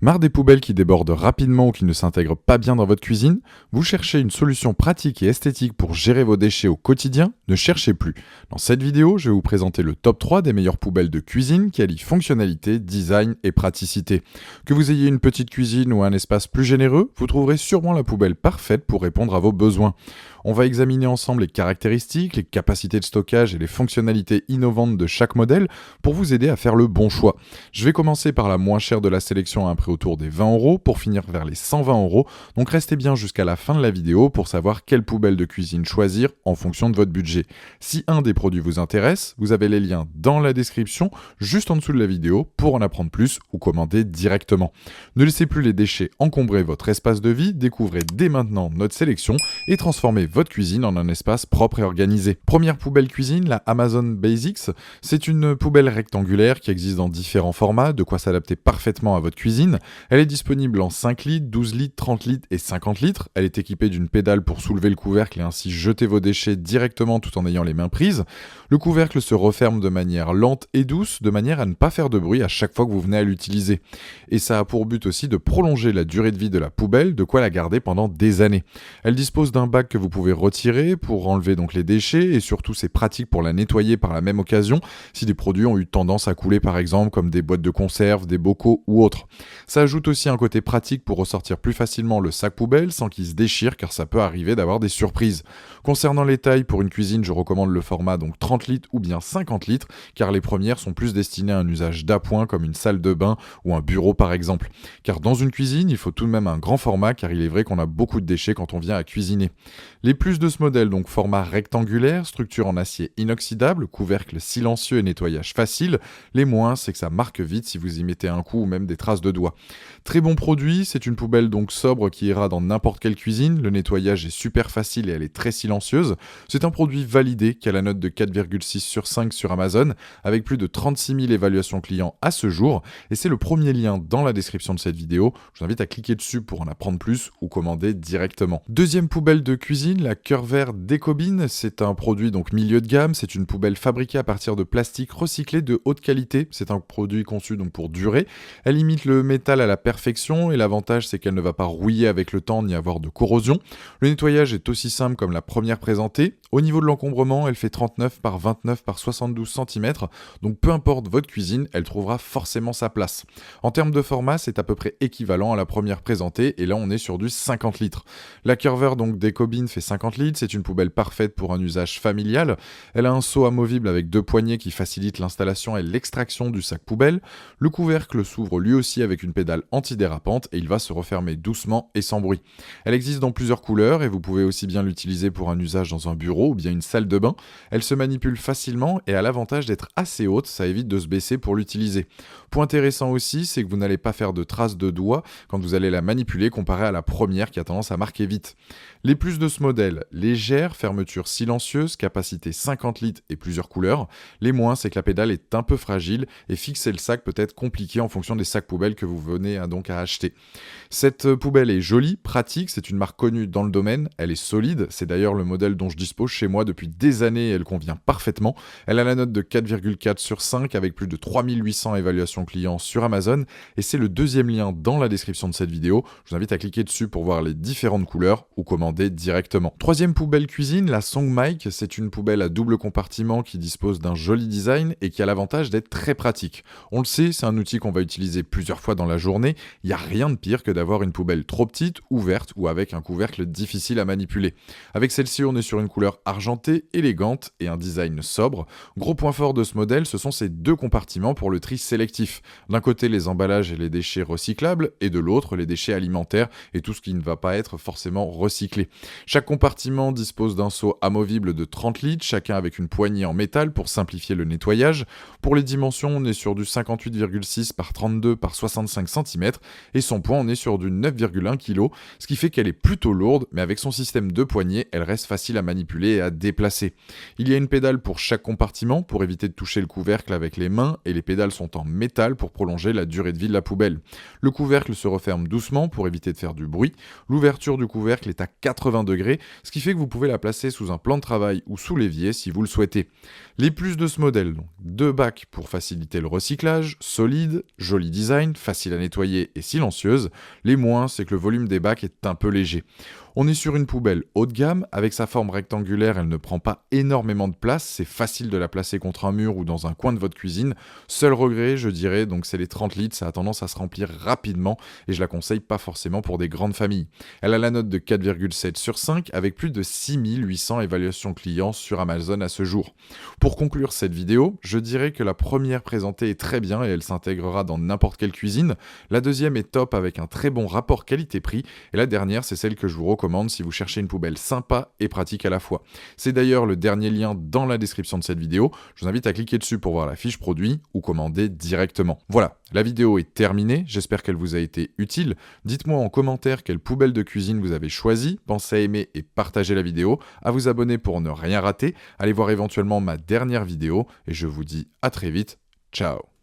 Marre des poubelles qui débordent rapidement ou qui ne s'intègrent pas bien dans votre cuisine? Vous cherchez une solution pratique et esthétique pour gérer vos déchets au quotidien? Ne cherchez plus. Dans cette vidéo, je vais vous présenter le top 3 des meilleures poubelles de cuisine qui allient fonctionnalité, design et praticité. Que vous ayez une petite cuisine ou un espace plus généreux, vous trouverez sûrement la poubelle parfaite pour répondre à vos besoins. On va examiner ensemble les caractéristiques, les capacités de stockage et les fonctionnalités innovantes de chaque modèle pour vous aider à faire le bon choix. Je vais commencer par la moins chère de la sélection à un prix autour des 20 € pour finir vers les 120 €. Donc restez bien jusqu'à la fin de la vidéo pour savoir quelle poubelle de cuisine choisir en fonction de votre budget. Si un des produits vous intéresse, vous avez les liens dans la description, juste en dessous de la vidéo, pour en apprendre plus ou commander directement. Ne laissez plus les déchets encombrer votre espace de vie, découvrez dès maintenant notre sélection et transformez votre cuisine en un espace propre et organisé. Première poubelle cuisine, la Amazon Basics. C'est une poubelle rectangulaire qui existe dans différents formats, de quoi s'adapter parfaitement à votre cuisine. Elle est disponible en 5 litres, 12 litres, 30 litres et 50 litres. Elle est équipée d'une pédale pour soulever le couvercle et ainsi jeter vos déchets directement tout en ayant les mains prises. Le couvercle se referme de manière lente et douce, de manière à ne pas faire de bruit à chaque fois que vous venez à l'utiliser. Et ça a pour but aussi de prolonger la durée de vie de la poubelle, de quoi la garder pendant des années. Elle dispose d'un bac que vous pouvez retirer pour enlever donc les déchets et surtout c'est pratique pour la nettoyer par la même occasion si des produits ont eu tendance à couler par exemple comme des boîtes de conserve, des bocaux ou autres. Ça ajoute aussi un côté pratique pour ressortir plus facilement le sac poubelle sans qu'il se déchire car ça peut arriver d'avoir des surprises. Concernant les tailles, pour une cuisine je recommande le format donc 30 litres ou bien 50 litres car les premières sont plus destinées à un usage d'appoint comme une salle de bain ou un bureau par exemple. Car dans une cuisine il faut tout de même un grand format car il est vrai qu'on a beaucoup de déchets quand on vient à cuisiner. Les plus de ce modèle, donc format rectangulaire, structure en acier inoxydable, couvercle silencieux et nettoyage facile. Les moins, c'est que ça marque vite si vous y mettez un coup ou même des traces de doigts. Très bon produit, c'est une poubelle donc sobre qui ira dans n'importe quelle cuisine. Le nettoyage est super facile et elle est très silencieuse. C'est un produit validé qui a la note de 4,6 sur 5 sur Amazon avec plus de 36 000 évaluations clients à ce jour. Et c'est le premier lien dans la description de cette vidéo. Je vous invite à cliquer dessus pour en apprendre plus ou commander directement. Deuxième poubelle de cuisine, la Curver Decobin, c'est un produit donc milieu de gamme, c'est une poubelle fabriquée à partir de plastique recyclé de haute qualité, c'est un produit conçu donc pour durer, elle imite le métal à la perfection et l'avantage c'est qu'elle ne va pas rouiller avec le temps ni avoir de corrosion. Le nettoyage est aussi simple comme la première présentée, au niveau de l'encombrement elle fait 39 par 29 par 72 cm, donc peu importe votre cuisine, elle trouvera forcément sa place. En termes de format c'est à peu près équivalent à la première présentée et là on est sur du 50 litres. La Curver donc Decobin fait 50 litres, c'est une poubelle parfaite pour un usage familial. Elle a un seau amovible avec 2 poignées qui facilitent l'installation et l'extraction du sac poubelle. Le couvercle s'ouvre lui aussi avec une pédale antidérapante et il va se refermer doucement et sans bruit. Elle existe dans plusieurs couleurs et vous pouvez aussi bien l'utiliser pour un usage dans un bureau ou bien une salle de bain. Elle se manipule facilement et a l'avantage d'être assez haute, ça évite de se baisser pour l'utiliser. Point intéressant aussi, c'est que vous n'allez pas faire de traces de doigts quand vous allez la manipuler comparé à la première qui a tendance à marquer vite. Les plus de ce modèle, légère, fermeture silencieuse, capacité 50 litres et plusieurs couleurs. Les moins, c'est que la pédale est un peu fragile et fixer le sac peut être compliqué en fonction des sacs poubelles que vous venez donc à acheter. Cette poubelle est jolie, pratique, c'est une marque connue dans le domaine, elle est solide, c'est d'ailleurs le modèle dont je dispose chez moi depuis des années et elle convient parfaitement. Elle a la note de 4,4 sur 5 avec plus de 3800 évaluations clients sur Amazon et c'est le deuxième lien dans la description de cette vidéo. Je vous invite à cliquer dessus pour voir les différentes couleurs ou commander directement. Troisième poubelle cuisine, la Songmic, c'est une poubelle à double compartiment qui dispose d'un joli design et qui a l'avantage d'être très pratique. On le sait, c'est un outil qu'on va utiliser plusieurs fois dans la journée. Il n'y a rien de pire que d'avoir une poubelle trop petite, ouverte ou avec un couvercle difficile à manipuler. Avec celle-ci, on est sur une couleur argentée, élégante et un design sobre. Gros point fort de ce modèle, ce sont ces 2 compartiments pour le tri sélectif. D'un côté, les emballages et les déchets recyclables et de l'autre, les déchets alimentaires et tout ce qui ne va pas être forcément recyclé. Chaque compartiment dispose d'un seau amovible de 30 litres, chacun avec une poignée en métal pour simplifier le nettoyage. Pour les dimensions, on est sur du 58,6 par 32 par 65 cm et son poids, on est sur du 9,1 kg, ce qui fait qu'elle est plutôt lourde, mais avec son système de poignée, elle reste facile à manipuler et à déplacer. Il y a une pédale pour chaque compartiment pour éviter de toucher le couvercle avec les mains et les pédales sont en métal pour prolonger la durée de vie de la poubelle. Le couvercle se referme doucement pour éviter de faire du bruit. L'ouverture du couvercle est à 80 degrés ce qui fait que vous pouvez la placer sous un plan de travail ou sous l'évier si vous le souhaitez. Les plus de ce modèle, donc 2 bacs pour faciliter le recyclage, solide, joli design, facile à nettoyer et silencieuse. Les moins, c'est que le volume des bacs est un peu léger. On est sur une poubelle haut de gamme, avec sa forme rectangulaire, elle ne prend pas énormément de place, c'est facile de la placer contre un mur ou dans un coin de votre cuisine. Seul regret, je dirais, donc c'est les 30 litres, ça a tendance à se remplir rapidement et je la conseille pas forcément pour des grandes familles. Elle a la note de 4,7 sur 5 avec plus de 6800 évaluations clients sur Amazon à ce jour. Pour conclure cette vidéo, je dirais que la première présentée est très bien et elle s'intégrera dans n'importe quelle cuisine. La deuxième est top avec un très bon rapport qualité-prix et la dernière, c'est celle que je vous recommande si vous cherchez une poubelle sympa et pratique à la fois. C'est d'ailleurs le dernier lien dans la description de cette vidéo. Je vous invite à cliquer dessus pour voir la fiche produit ou commander directement. Voilà, la vidéo est terminée. J'espère qu'elle vous a été utile. Dites-moi en commentaire quelle poubelle de cuisine vous avez choisi. Pensez à aimer et partager la vidéo, à vous abonner pour ne rien rater. Allez voir éventuellement ma dernière vidéo et je vous dis à très vite. Ciao.